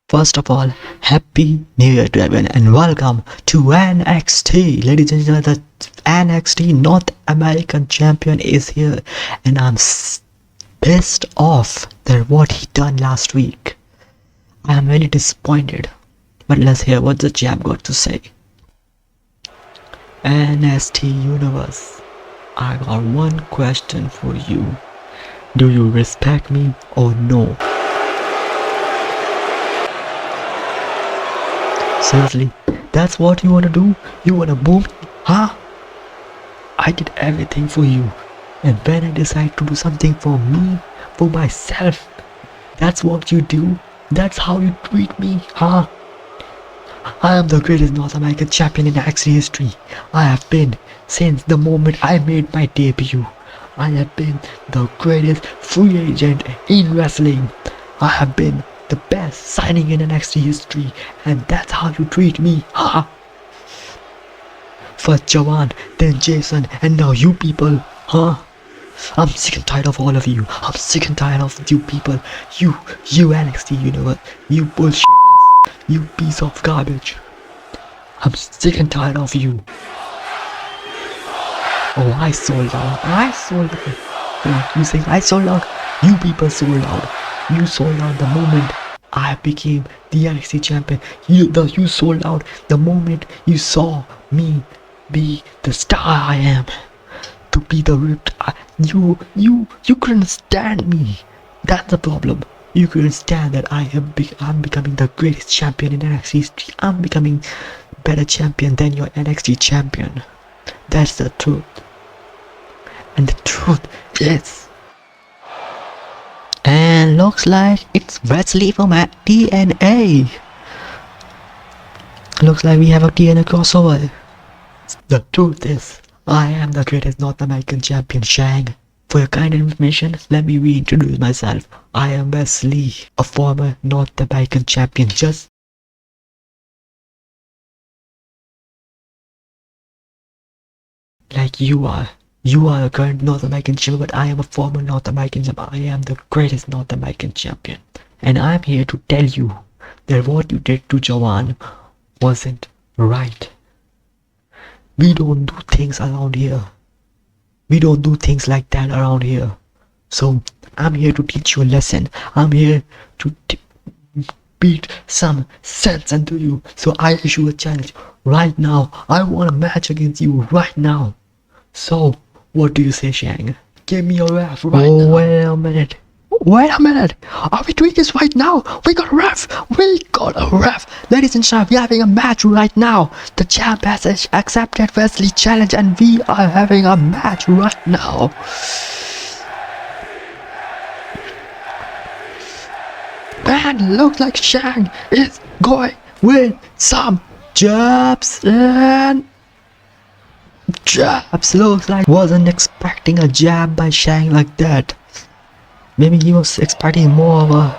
First of all, Happy New Year to everyone and welcome to NXT. Ladies and gentlemen, the NXT North American Champion is here and I'm pissed off that what he done last week. I am very disappointed. But let's hear what the champ got to say. NXT Universe, I got one question for you. Do you respect me or no? Seriously, that's what you wanna do? You wanna boo me? Huh? I did everything for you. And when I decide to do something for me, for myself, that's what you do? That's how you treat me? Huh? I am the greatest North American champion in NXT history. I have been since the moment I made my debut. I have been the greatest free agent in wrestling. I have been the best signing in NXT history, and that's how you treat me, huh? First Jawan, then Jason, and now you people, huh? I'm sick and tired of all of you. I'm sick and tired of you people. You NXT Universe, you bullshit, you piece of garbage. I'm sick and tired of you. Oh, I sold out. You say I sold out? You people sold out. You sold out the moment I became the NXT champion. You sold out the moment you saw me be the star I am. To be the ripped. You couldn't stand me. That's the problem. You couldn't stand that I'm becoming the greatest champion in NXT history. I'm becoming better champion than your NXT champion. That's the truth. And the truth is, and looks like it's Wesley from TNA. Looks like we have a TNA crossover. The truth is, I am the greatest North American champion, Shang. For your kind information, let me reintroduce myself. I am Wesley, a former North American champion, just like you are. You are a current North American champion, but I am a former North American champion. I am the greatest North American champion. And I'm here to tell you that what you did to Jawan wasn't right. We don't do things around here. We don't do things like that around here. So I'm here to teach you a lesson. I'm here to beat some sense into you. So I issue a challenge right now. I want a match against you right now. So what do you say, Shang? Give me a ref right now. Wait a minute. Are we doing this right now? We got a ref. Ladies and gentlemen, we're having a match right now. The champ has accepted Wesley's challenge and we are having a match right now. And looks like Shang is going with some jabs and jabs. Looks like wasn't expecting a jab by Shang like that. Maybe he was expecting more of a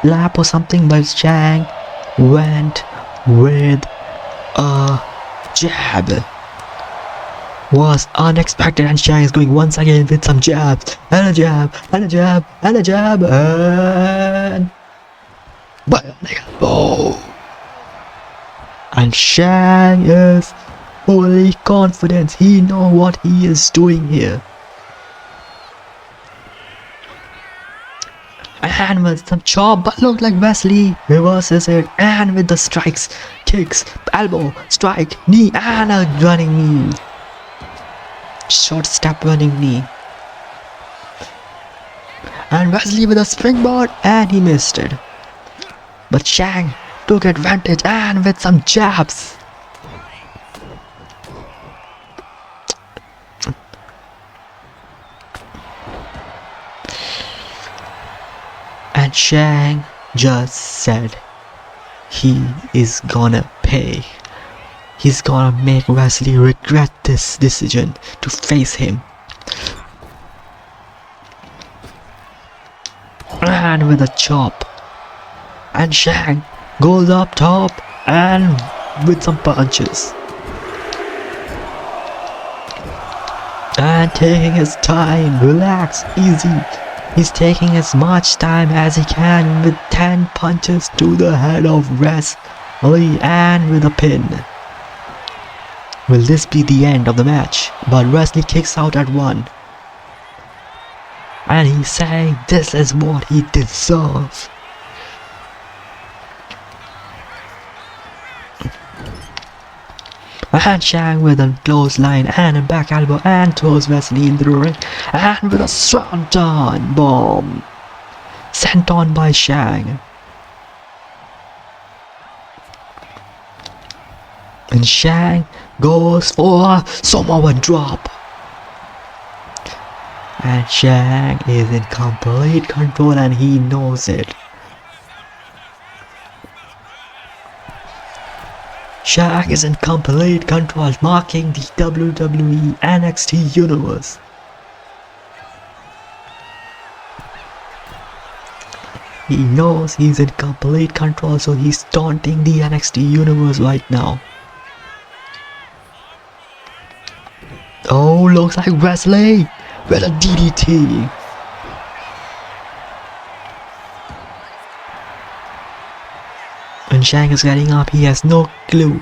lap or something, but Shang went with a jab. Was unexpected, and Shang is going once again with some jabs and a jab and a jab and a jab and bionic elbow. And Shang is fully confident. He knows what he is doing here. And with some chop, but look like Wesley reverses it, and with the strikes, kicks, elbow, strike, knee, and a running knee. Short step running knee. And Wesley with a springboard, and he missed it. But Shang took advantage, and with some jabs. And Shang just said he is gonna pay. He's gonna make Wesley regret this decision to face him. And with a chop. And Shang goes up top and with some punches. And taking his time, relax, easy. He's taking as much time as he can with 10 punches to the head of Wesley and with a pin. Will this be the end of the match? But Wesley kicks out at 1. And he's saying this is what he deserves. And Shang with a clothesline and a back elbow and throws Wesley into the ring and with a swanton bomb sent on by Shang. And Shang goes for a Samoan drop. And Shang is in complete control and he knows it. Shang is in complete control, marking the WWE NXT universe. He knows he's in complete control, so he's taunting the NXT universe right now. Oh, looks like Wesley with a DDT. And Shang is getting up, he has no clue.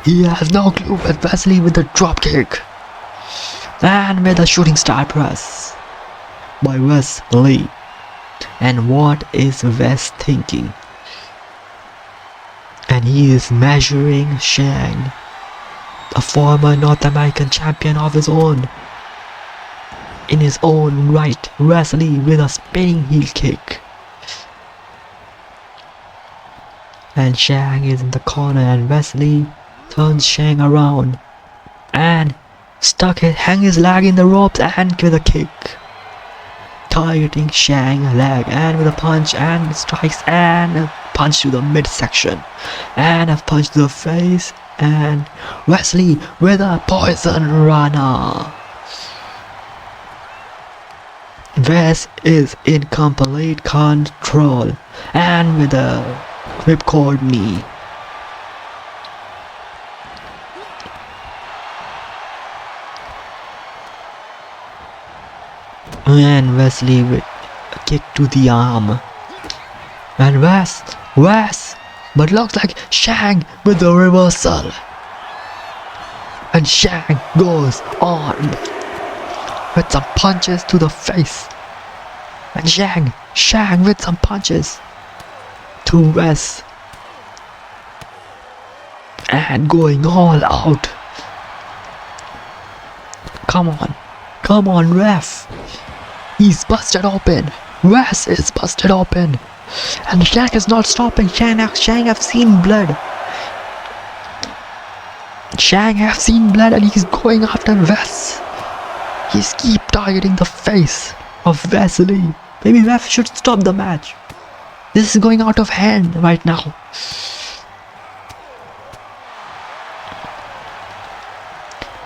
He has no clue, but Wesley with a dropkick. And with a shooting star press by Wesley. And what is Wes thinking? And he is measuring Shang, a former North American champion of his own. In his own right, Wesley with a spinning heel kick. And Shang is in the corner and Wesley turns Shang around and hang his leg in the ropes and with a kick. Targeting Shang's leg and with a punch and strikes and a punch to the midsection and a punch to the face and Wesley with a poison runner. Wes is in complete control and with a whipcord knee. And Wesley with a kick to the arm. And Wes, but looks like Shang with the reversal. And Shang goes on with some punches to the face. And Shang with some punches to Wes. And going all out. Come on, ref. He's busted open. Wes is busted open. And Shang is not stopping. Shang have seen blood. Shang have seen blood and he's going after Wes. He's keep targeting the face of Wesley. Maybe Wes should stop the match. This is going out of hand right now.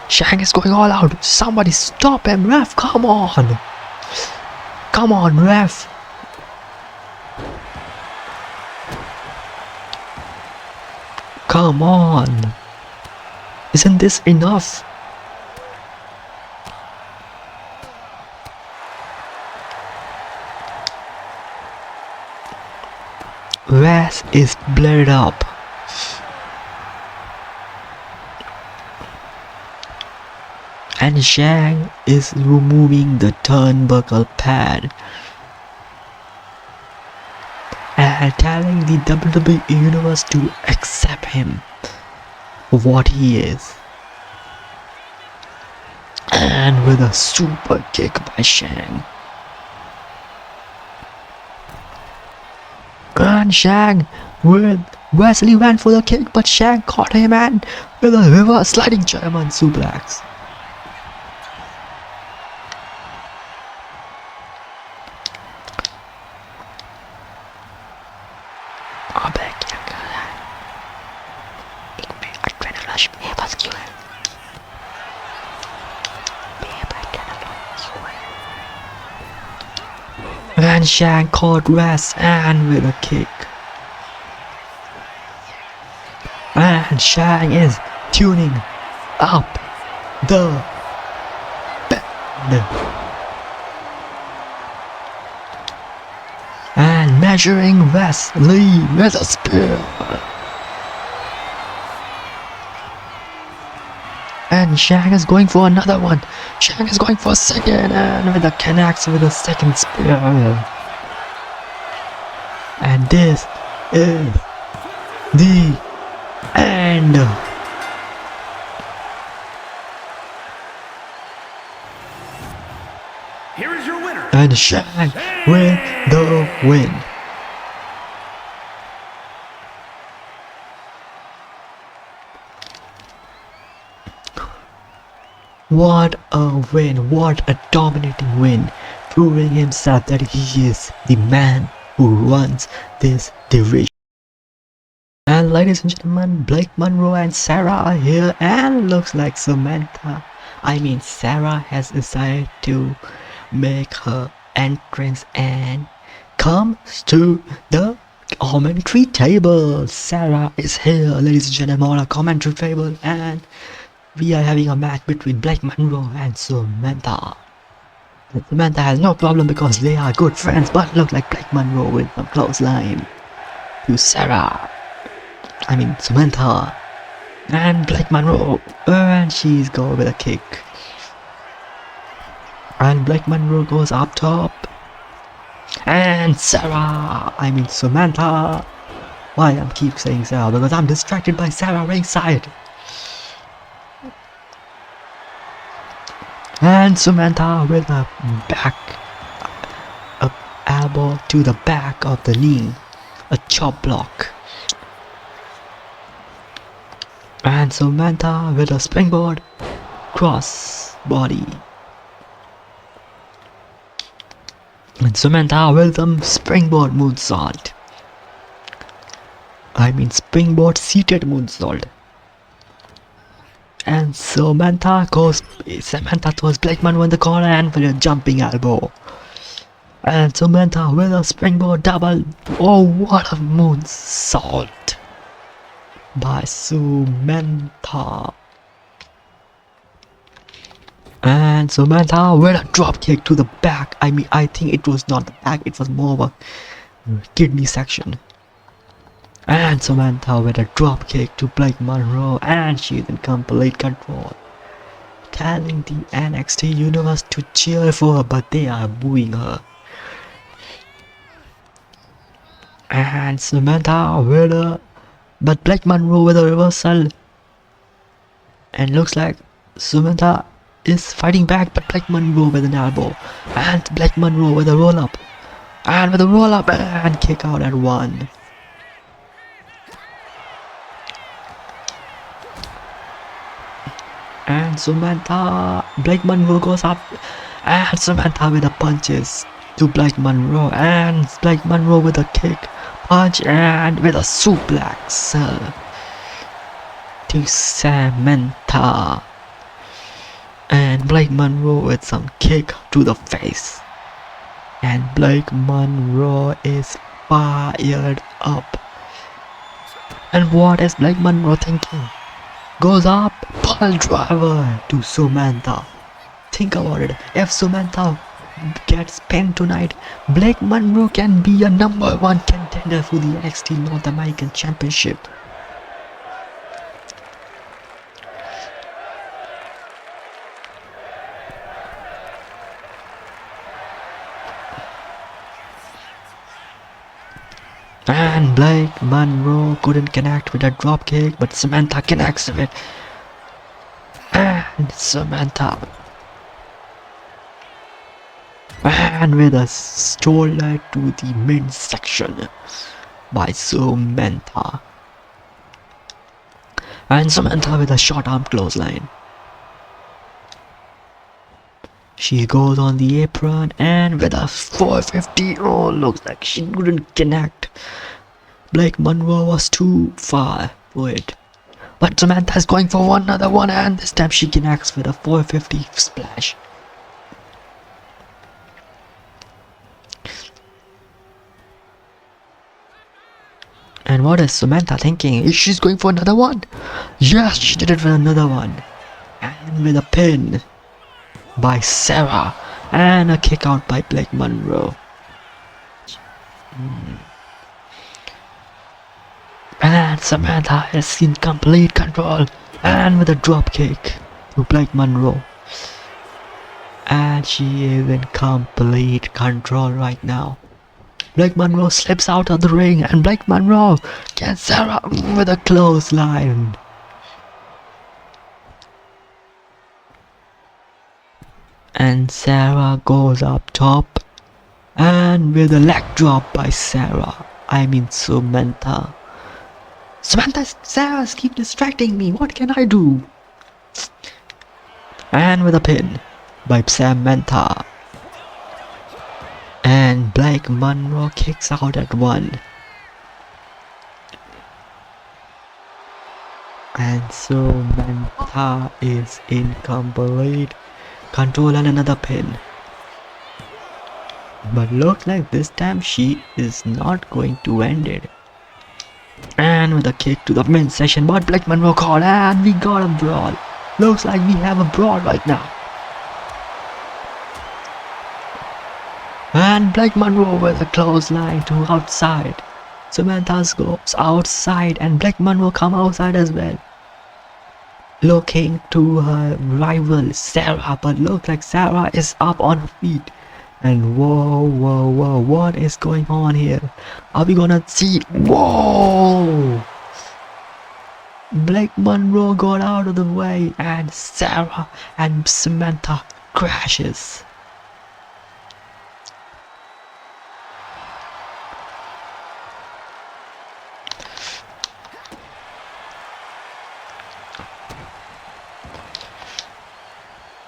Shang is going all out. Somebody stop him, ref. Come on. Come on, ref. Come on. Isn't this enough? Wes is blurred up. And Shang is removing the turnbuckle pad and telling the WWE Universe to accept him for what he is. And with a super kick by Shang. And Shang with Wesley went for the kick, but Shang caught him and with a reverse sliding German suplex. And Shang caught Wes and with a kick. And Shang is tuning up the band. measuring Wesley with a spear. And Shang is going for another one. Shang is going for a second, and with a connects with a second spear. And this is the end. Here is your winner. And Shang with the win. What a win, what a dominating win, proving himself that he is the man who runs this division. And ladies and gentlemen, Blake Monroe and Sarah are here, and looks like Sarah has decided to make her entrance and comes to the commentary table. Sarah is here, ladies and gentlemen, on a commentary table, and we are having a match between Blake Monroe and Samantha. Samantha has no problem because they are good friends, but look like Blake Monroe with a close line to Samantha. And Blake Monroe, and she's going with a kick. And Blake Monroe goes up top. And Samantha. Why I keep saying Sarah? Because I'm distracted by Sarah ringside. And Samantha with a elbow to the back of the knee, a chop block. And Samantha with a springboard cross body. And Samantha with a springboard moonsault. Springboard seated moonsault. And Samantha throws Blake Monroe in the corner and with a jumping elbow. And Samantha with a springboard double. Oh, what a moonsault by Samantha. And Samantha with a drop kick to the back. I think it was not the back, it was more of a kidney section. And Samantha with a drop kick to Blake Monroe, and she's in complete control, telling the NXT universe to cheer for her, but they are booing her. And Samantha but Blake Monroe with a reversal, and looks like Samantha is fighting back, but Blake Monroe with an elbow, and Blake Monroe with a roll up, and kick out at 1. And Blake Monroe goes up, and Samantha with the punches to Blake Monroe, and Blake Monroe with a kick, punch, and with a suplex to Samantha. And Blake Monroe with some kick to the face. And Blake Monroe is fired up. And what is Blake Monroe thinking? Goes up, pile driver to Samantha. Think about it, if Samantha gets pinned tonight, Blake Monroe can be a #1 contender for the NXT North American Championship. And Blake Monroe couldn't connect with a drop kick, but Samantha connects with it. And Samantha. And with a shoulder to the midsection by Samantha. And Samantha with a short arm clothesline. She goes on the apron and with a 450, oh, looks like she couldn't connect. Blake Monroe was too far for it. But Samantha is going for another one, and this time she connects with a 450 splash. And what is Samantha thinking? Is she going for another one? Yes, she did it for another one. And with a pin by Sarah, and a kick out by Blake Monroe. And Samantha is in complete control, and with a drop kick to Blake Monroe. And she is in complete control right now. Blake Monroe slips out of the ring, and Blake Monroe gets Sarah with a clothesline. And Sarah goes up top, and with a leg drop by Sarah. I mean Samantha. Sarah keep distracting me. What can I do? And with a pin by Samantha. And Blake Monroe kicks out at 1. And Samantha is in complete control, and another pin. But looks like this time she is not going to end it. And with a kick to the midsection, but Blake Monroe called, and we got a brawl. Looks like we have a brawl right now. And Blake Monroe with a clothesline to outside. Samantha goes outside, and Blake Monroe come outside as well. Looking to her rival Sarah, but looks like Sarah is up on her feet. And whoa, what is going on here? Are we gonna see? Whoa! Blake Monroe got out of the way, and Sarah and Samantha crashes.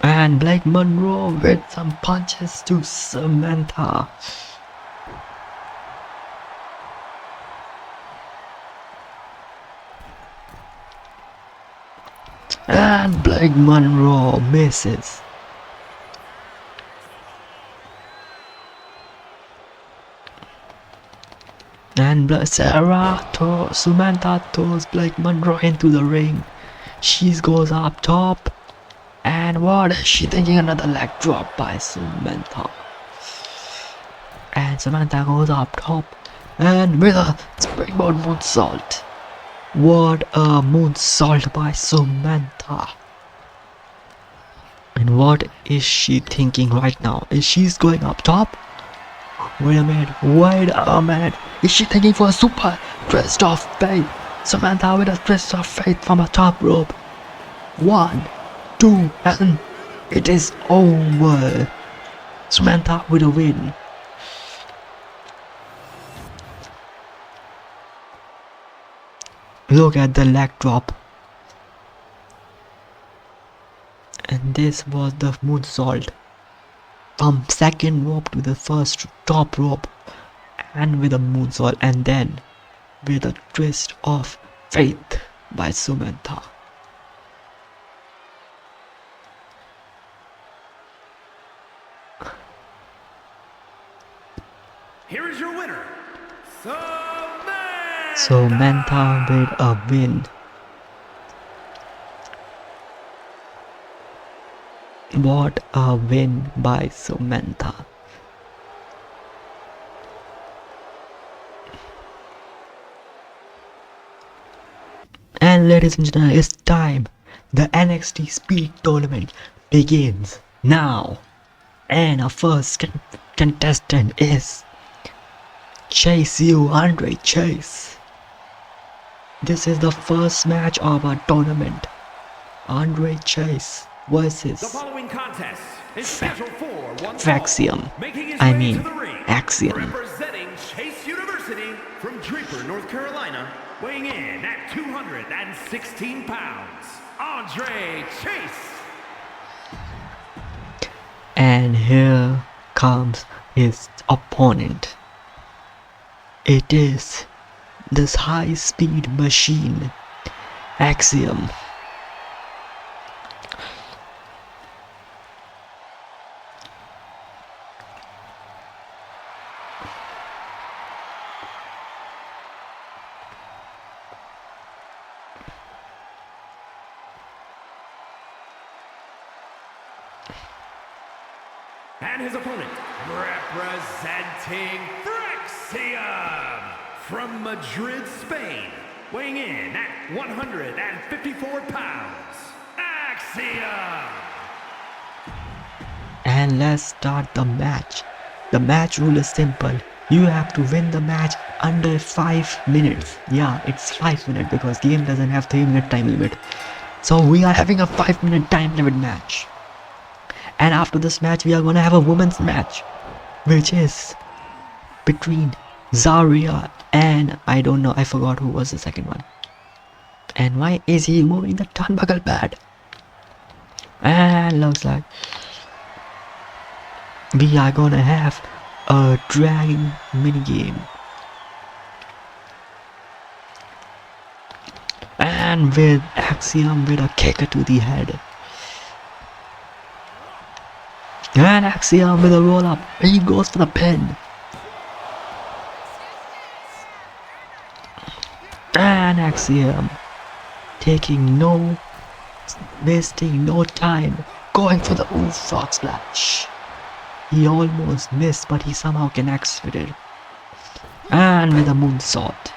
And Blake Monroe with some punches to Samantha. And Blake Monroe misses. And Samantha throws Blake Monroe into the ring. She goes up top. And what is she thinking? Another leg drop by Samantha. And Samantha goes up top. And with a springboard moonsault. What a moonsault by Samantha. And what is she thinking right now? Is she going up top? Wait a minute. Is she thinking for a super twist of fate? Samantha with a twist of fate from a top rope. 1, 2, and it is over. Samantha with a win. Look at the leg drop. And this was the moonsault. From second rope to the first top rope. And with a moonsault, and then with a twist of fate by Samantha. Here is your winner, Samantha with a win. What a win by Samantha. And ladies and gentlemen, it's time. The NXT Speed Tournament begins now. And our first contestant is Andre Chase. This is the first match of our tournament. Andre Chase versus The following contest is scheduled for one Faxium. making his I way mean to the ring, Axiom. representing Chase University from Draper, North Carolina, weighing in at 216 pounds, Andre Chase. And here comes his opponent. It is this high-speed machine, Axiom. And his opponent, representing Threx Axiom from Madrid, Spain, weighing in at 154 pounds. Axiom! And let's start the match. The match rule is simple. You have to win the match under 5 minutes. Yeah, it's 5 minutes because game doesn't have 3-minute time limit. So we are having a 5-minute time limit match. And after this match we are gonna have a women's match, which is between Zarya and I don't know, I forgot who was the second one. And why is he moving the turnbuckle pad? And looks like we are gonna have a dragging minigame. And with Axiom with a kick to the head. And Axiom with a roll up. He goes for the pin. And Axiom wasting no time, going for the frog splash. He almost missed, but he somehow connects with it. And with a moonsault.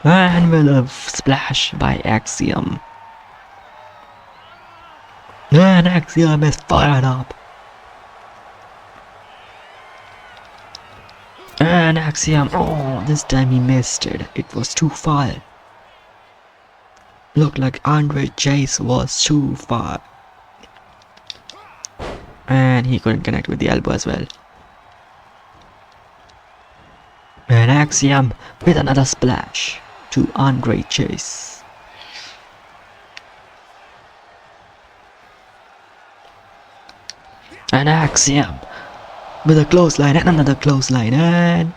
And with a splash by Axiom. And Axiom is fired up. And Axiom, oh, this time he missed it. It was too far. Looked like Andre Chase was too far. And he couldn't connect with the elbow as well. And Axiom with another splash to Andre Chase. And Axiom with a clothesline and another clothesline, and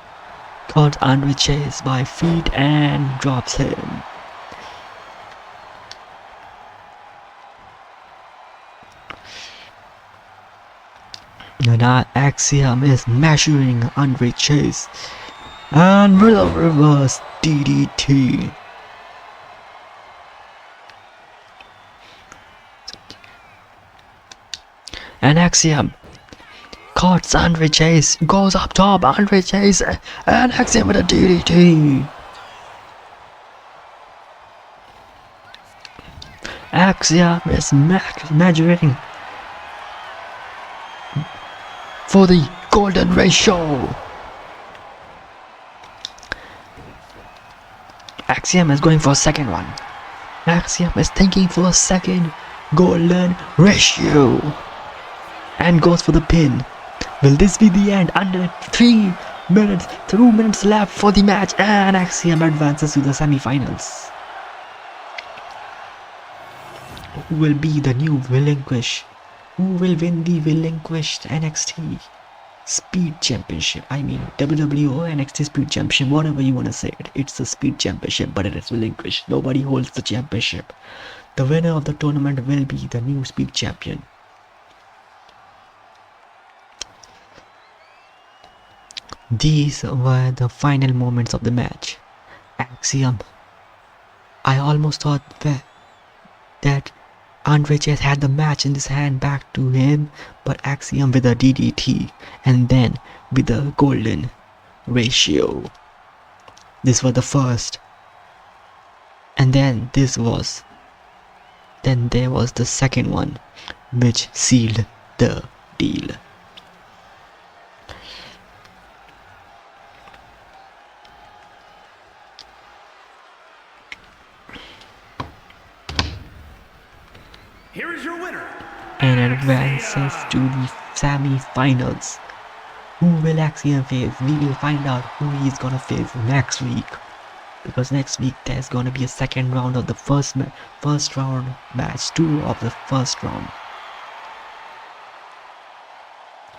caught Andre Chase by feet and drops him. And Axiom is measuring Andre Chase and with a reverse DDT. And Axiom caught Andre Chase, goes up top, Andre Chase, and Axiom with a DDT. Axiom is measuring for the golden ratio. Axiom is going for a second one. Axiom is thinking for a second golden ratio and goes for the pin. Will this be the end? Under 3 minutes, 2 minutes left for the match, and Axiom advances to the semi-finals. Who will be the new relinquish? Who will win the relinquished NXT Speed Championship? I mean WWE or NXT Speed Championship, whatever you wanna say it. It's the Speed Championship, but it is relinquished. Nobody holds the championship. The winner of the tournament will be the new Speed Champion. These were the final moments of the match. Axiom. I almost thought that Andre Chase had the match in his hand back to him, but Axiom with a DDT and then with a golden ratio. This was the first. And then there was the second one, which sealed the deal. Here is your winner. And advances to the semi-finals. Who will Axiom face? We will find out who he's gonna face next week. Because next week there's gonna be a second round of the first round match, 2 of the first round.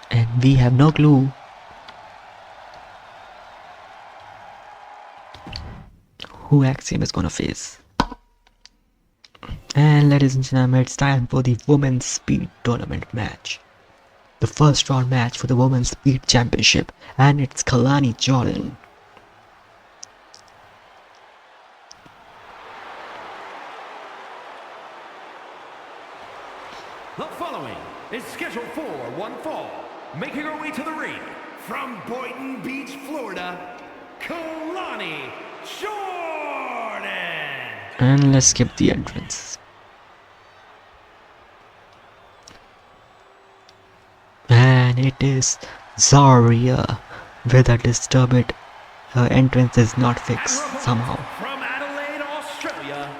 And we have no clue who Axiom is gonna face. And ladies and gentlemen, it's time for the Women's Speed Tournament match. The first round match for the Women's Speed Championship, and it's Kalani Jordan The following is scheduled for one fall, making her way to the ring from Boynton Beach, Florida, Kalani Jordan. And let's skip the entrance. And it is Zarya with a disturbed. Her entrance is not fixed somehow. From Adelaide, Australia,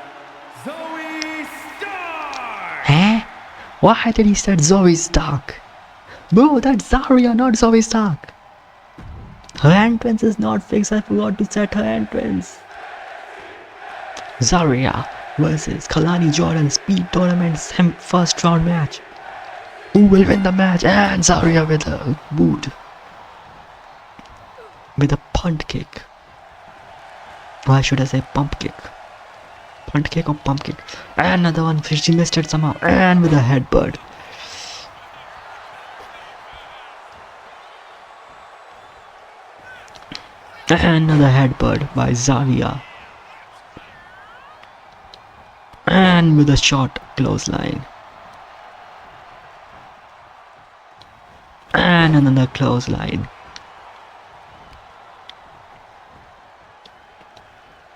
Zoe Stark. Huh? Why did he say Zoe Stark? Bro, that's Zarya, not Zoe Stark. Her entrance is not fixed. I forgot to set her entrance. Zarya versus Kalani Jordan Speed Tournament first round match. Who will win the match? And Zarya with a boot. With a punt kick. Why should I say pump kick? Punt kick or pump kick? And another one. She missed it somehow. And with a headbutt. And another headbutt by Zarya. And with a short clothesline. And another clothesline.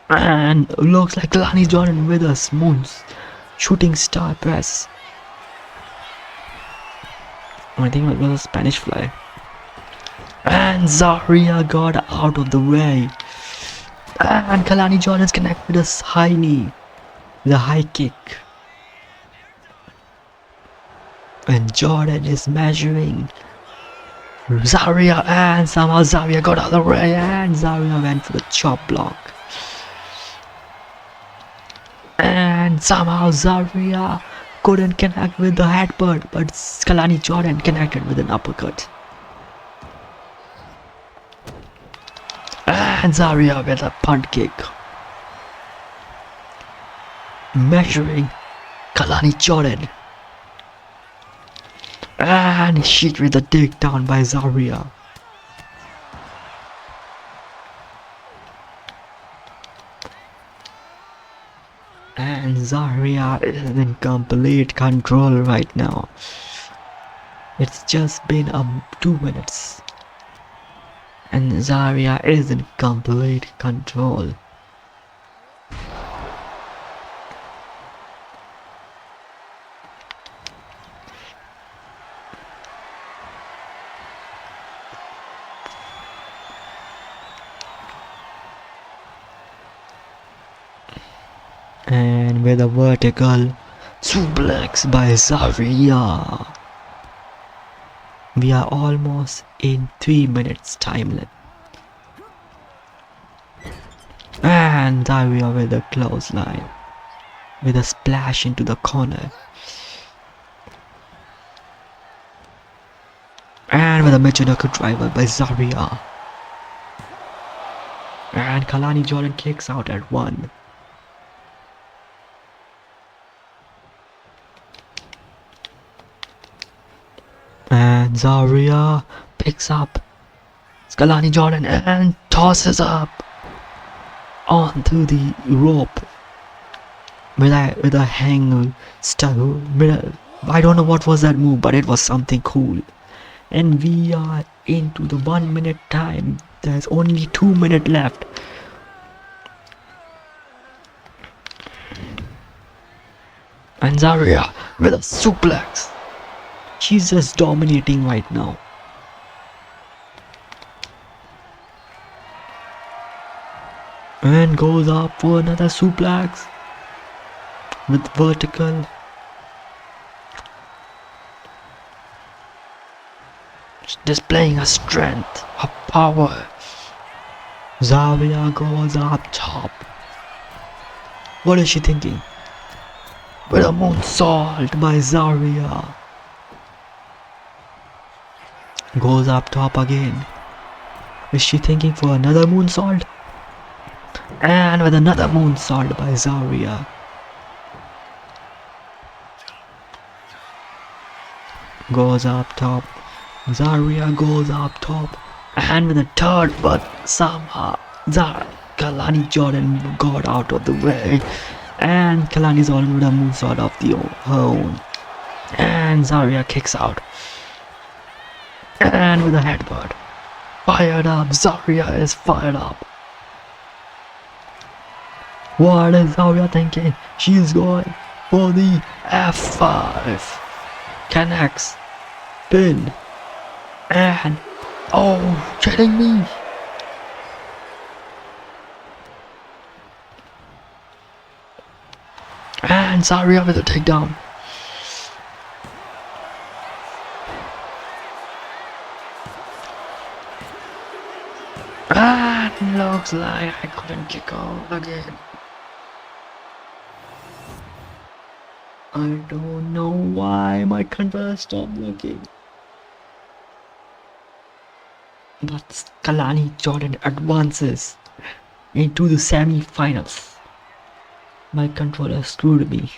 And looks like Kalani Jordan with a smooth shooting star press. I think it was a Spanish fly. And Zarya got out of the way. And Kalani Jordan's connected with a high knee. The high kick. And Jordan is measuring Zarya, and somehow Zarya got out of the way, and Zarya went for the chop block. And somehow Zarya couldn't connect with the headbutt, but Kalani Jordan connected with an uppercut. And Zarya with a punt kick. Measuring Kalani Jordan. And hit with a takedown by Zarya. And Zarya is in complete control right now. It's just been 2 minutes. And Zarya is in complete control. And with a vertical suplex by Zarya. We are almost in 3 minutes time limit. And Zarya with a clothesline. With a splash into the corner. And with a Michinoku driver by Zarya. And Kalani Jordan kicks out at 1. And Zarya picks up Kalani Jordan and tosses up onto the rope with a hang stuck. I don't know what was that move, but it was something cool. And we are into the 1 minute time. There's only 2 minutes left. And Zarya with a suplex. She's just dominating right now. And goes up for another suplex with vertical. Displaying her strength, her power. Zarya goes up top. What is she thinking? With a moonsault by Zarya. Goes up top again. Is she thinking for another moonsault? And with another moonsault by Zarya. Goes up top. Zarya goes up top. And with a third, but somehow Kalani Jordan got out of the way. And Kalani Jordan with a moonsault of her own. And Zarya kicks out. And with a headbutt. Fired up. Zarya is fired up. What is Zarya thinking? She's going for the F5. Connects. Pin. And oh, kidding me. And Zarya with a takedown. And looks like I couldn't kick out again. I don't know why my controller stopped working. But Kalani Jordan advances into the semi-finals. My controller screwed me.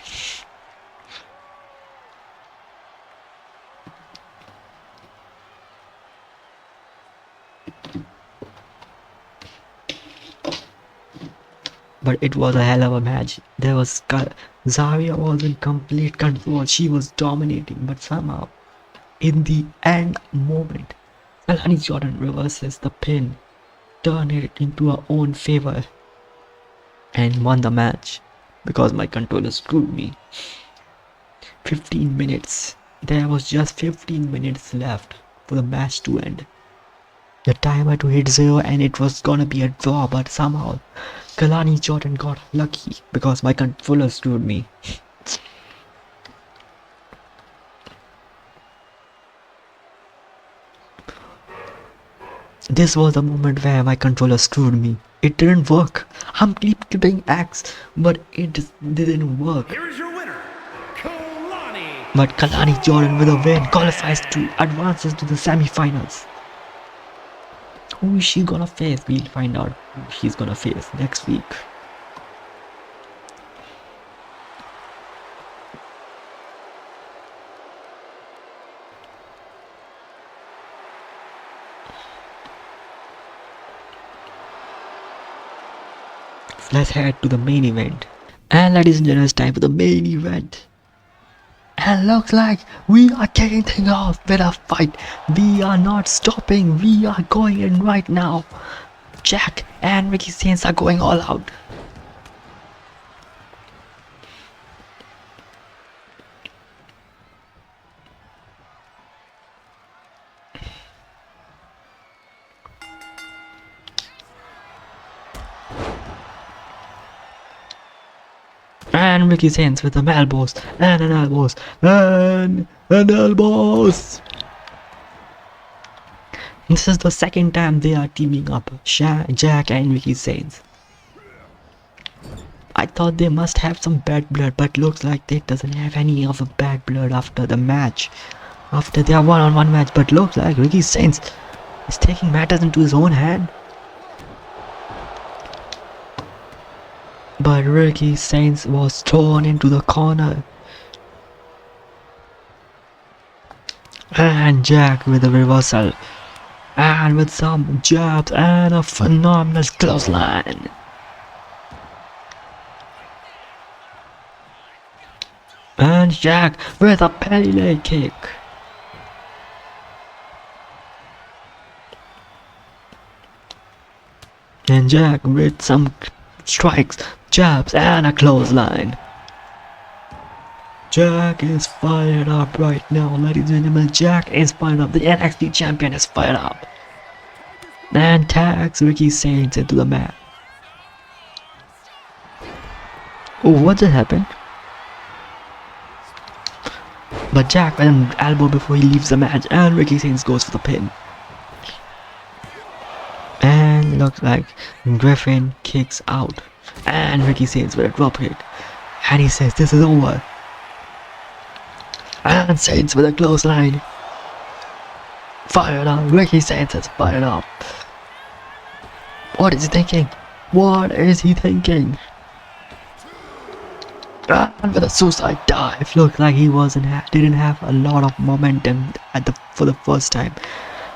But it was a hell of a match. Zarya was in complete control. She was dominating, but somehow, in the end moment, Kalani Jordan reverses the pin, turned it into her own favor, and won the match because my controller screwed me. 15 minutes. There was just 15 minutes left for the match to end. The timer to hit 0 and it was gonna be a draw, but somehow Kalani Jordan got lucky because my controller screwed me. This was the moment where my controller screwed me. It didn't work. I'm keeping X, but it just didn't work. Here's your winner, Kalani. But Kalani Jordan with a win qualifies to advances to the semi-finals. Who is she gonna face? We'll find out who she's gonna face next week. Let's head to the main event. And ladies and gentlemen, it's time for the main event. And looks like we are kicking things off with a fight. We are not stopping. We are going in right now. Jack and Ricky Saints are going all out. And Ricky Saints with some elbows and an elbows and an elbows. This is the second time they are teaming up, Jack and Ricky Saints. I thought they must have some bad blood, but looks like they doesn't have any of the bad blood after the match. After their one-on-one match, but looks like Ricky Saints is taking matters into his own hand. But Ricky Saints was thrown into the corner. And Jack with a reversal. And with some jabs and a phenomenal clothesline. And Jack with a belly leg kick. And Jack with some strikes, jabs and a clothesline. Jack is fired up right now, ladies and gentlemen. Jack is fired up. The NXT champion is fired up. And tags Ricky Saints into the mat. Oh, what just happened? But Jack with an elbow before he leaves the match, and Ricky Saints goes for the pin. And looks like Griffin kicks out. And Ricky Saints with a drop kick. And he says this is over. And Saints with a clothesline. Fired up. Ricky Saints is fired up. What is he thinking? What is he thinking? And with a suicide dive. Looked like he didn't have a lot of momentum for the first time.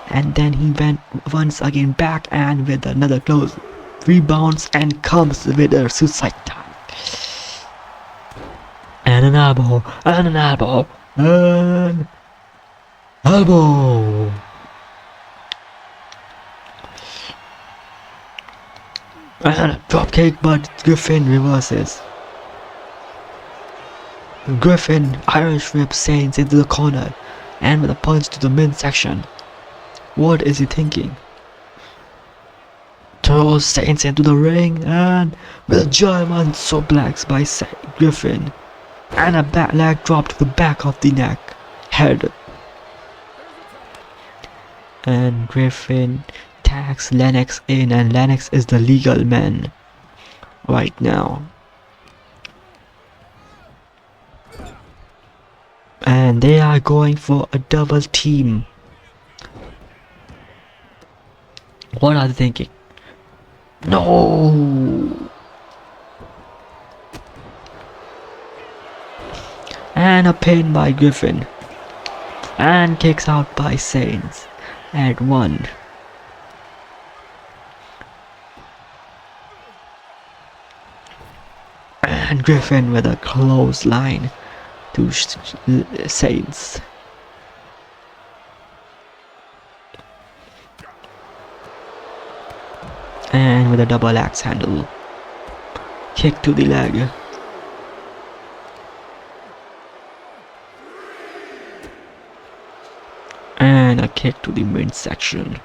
And then he went once again back and with another close rebounds and comes with a suicide dive. And an elbow, and an elbow, And elbow. And a drop kick, but Griffin reverses. Griffin Irish whips Saints into the corner and with a punch to the midsection. What is he thinking? Throws Saints into the ring and with a German suplex by Griffin and a back leg drop to the back of the neck, head. And Griffin tags Lennox in, and Lennox is the legal man right now. And they are going for a double team. What are they thinking? No! And a pin by Griffin. And kicks out by Saints at 1. And Griffin with a clothesline to Saints. And with a double axe handle. Kick to the leg. And a kick to the midsection.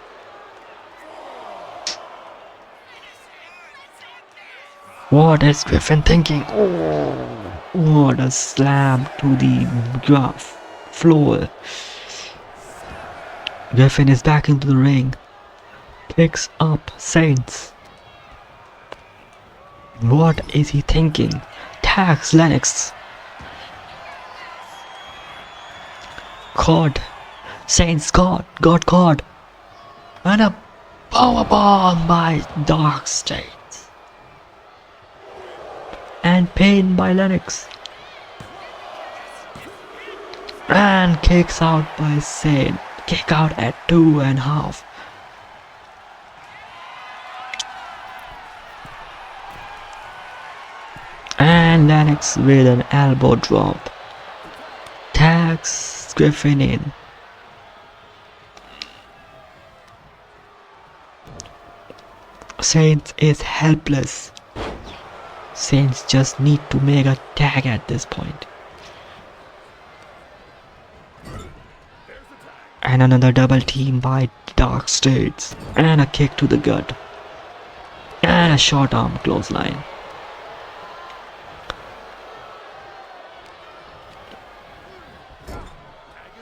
What is Griffin thinking? Oh, what a slam to the floor. Griffin is back into the ring. Picks up Saints. What is he thinking? Tags Lennox. Caught. Saints got caught. And a powerbomb by Dark State. And pinned by Lennox. And kicks out by Saint. Kick out at 2.5. And Lennox with an elbow drop. Tags Griffin in. Saints is helpless. Saints just need to make a tag at this point. And another double team by Dark States. And a kick to the gut. And a short arm clothesline.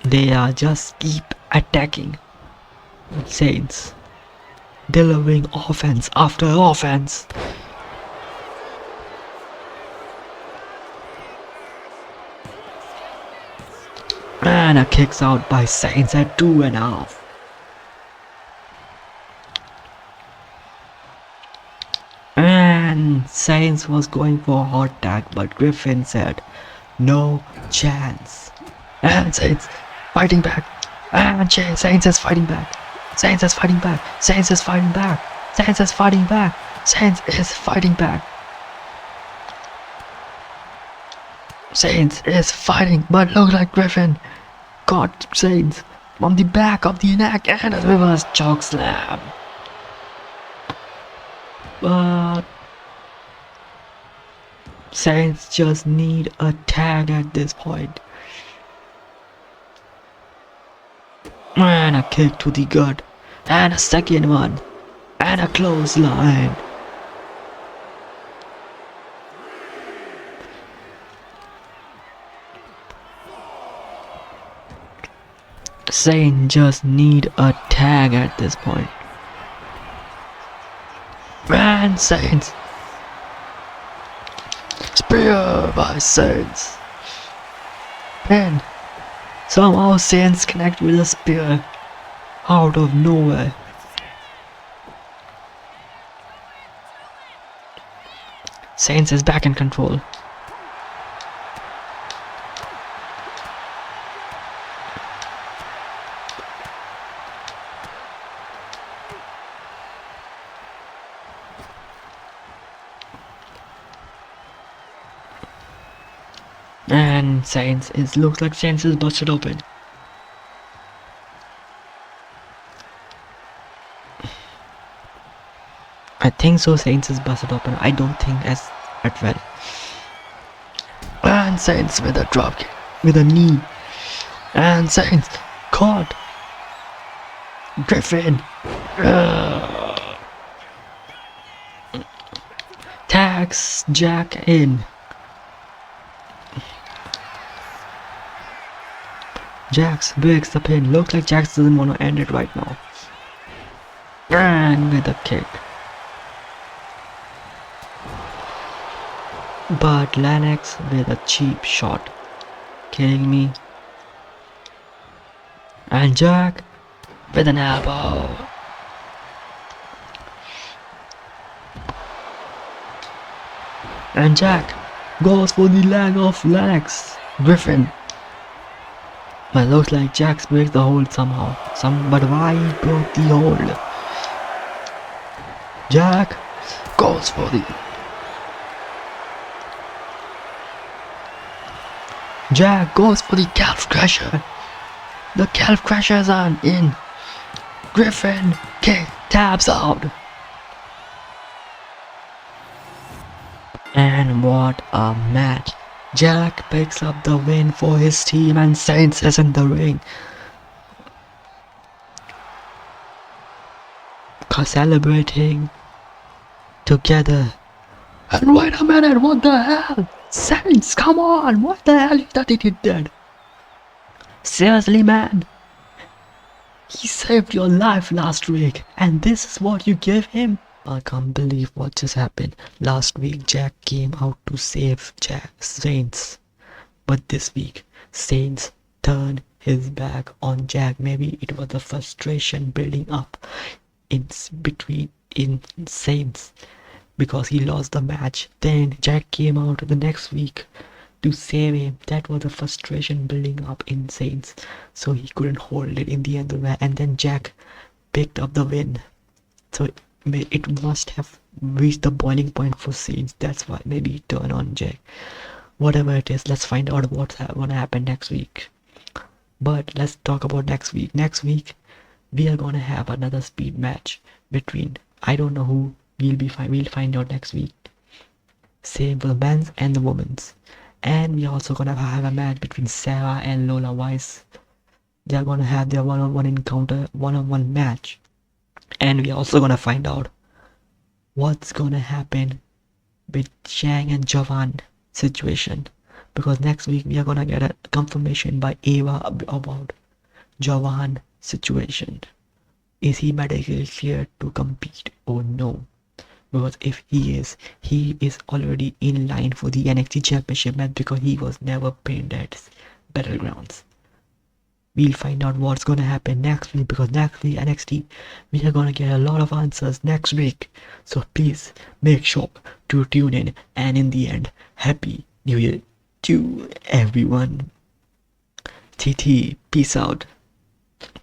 They are just keep attacking Saints. Delivering offense after offense. And a kicks out by Saints at 2.5. And Saints was going for a hot tag, but Griffin said no chance. And Saints fighting back. And Saints is fighting back. Saints is fighting back. Saints is fighting back. Saints is fighting back. Saints is fighting back. Saints is fighting, but looks like Griffin got Saints on the back of the neck and a reverse choke slam. But Saints just need a tag at this point. And a kick to the gut. And a second one. And a clothesline. Saints just need a tag at this point. Man, Saints. Spear by Saints. And somehow Saints connect with a spear out of nowhere. Saints is back in control. And Saints is looks like Saints is busted open. I think so. Saints is busted open. I don't think as well. And Saints with a drop kick, with a knee. And Saints caught. Griffin. Tags Jack in. Jax breaks the pin. Looks like Jax doesn't want to end it right now. And with a kick. But Lennox with a cheap shot. Kidding me? And Jack with an elbow. And Jack goes for the leg of Lennox. Griffin. But looks like Jax breaks the hold somehow. But why he broke the hold? Jack goes for the... Jack goes for the calf crusher. The calf crusher's on in. Griffin kick taps out. And what a match. Jack picks up the win for his team and Saints is in the ring. Celebrating together. And wait a minute, what the hell? Saints, come on, what the hell did you do? Seriously, man? He saved your life last week and this is what you give him? I can't believe what just happened. Last week Jack came out to save Saints. But this week Saints turned his back on Jack. Maybe it was the frustration building up in Saints because he lost the match. Then Jack came out the next week to save him. That was the frustration building up in Saints. So he couldn't hold it in the end of the match. And then Jack picked up the win. So it must have reached the boiling point for Saints. That's why maybe he turned on Jack. Whatever it is, let's find out what's gonna happen next week. But let's talk about next week. Next week we are gonna have another speed match between, I don't know who we'll find out next week. Same for the men's and the women's. And we're also gonna have a match between Sarah and Lola Weiss. They're gonna have their one-on-one encounter, one-on-one match. And we're also gonna find out what's gonna happen with Shang and Javan situation, because next week we are gonna get a confirmation by Ava about Javan situation. Is he medically cleared to compete or no? Because if he is already in line for the NXT championship match because he was never pinned at Battlegrounds. We'll find out what's gonna happen next week, because next week NXT we are gonna get a lot of answers next week. So please make sure to tune in, and in the end, Happy New Year to everyone. TT, peace out,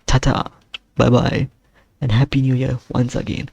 tata, bye bye, and Happy New Year once again.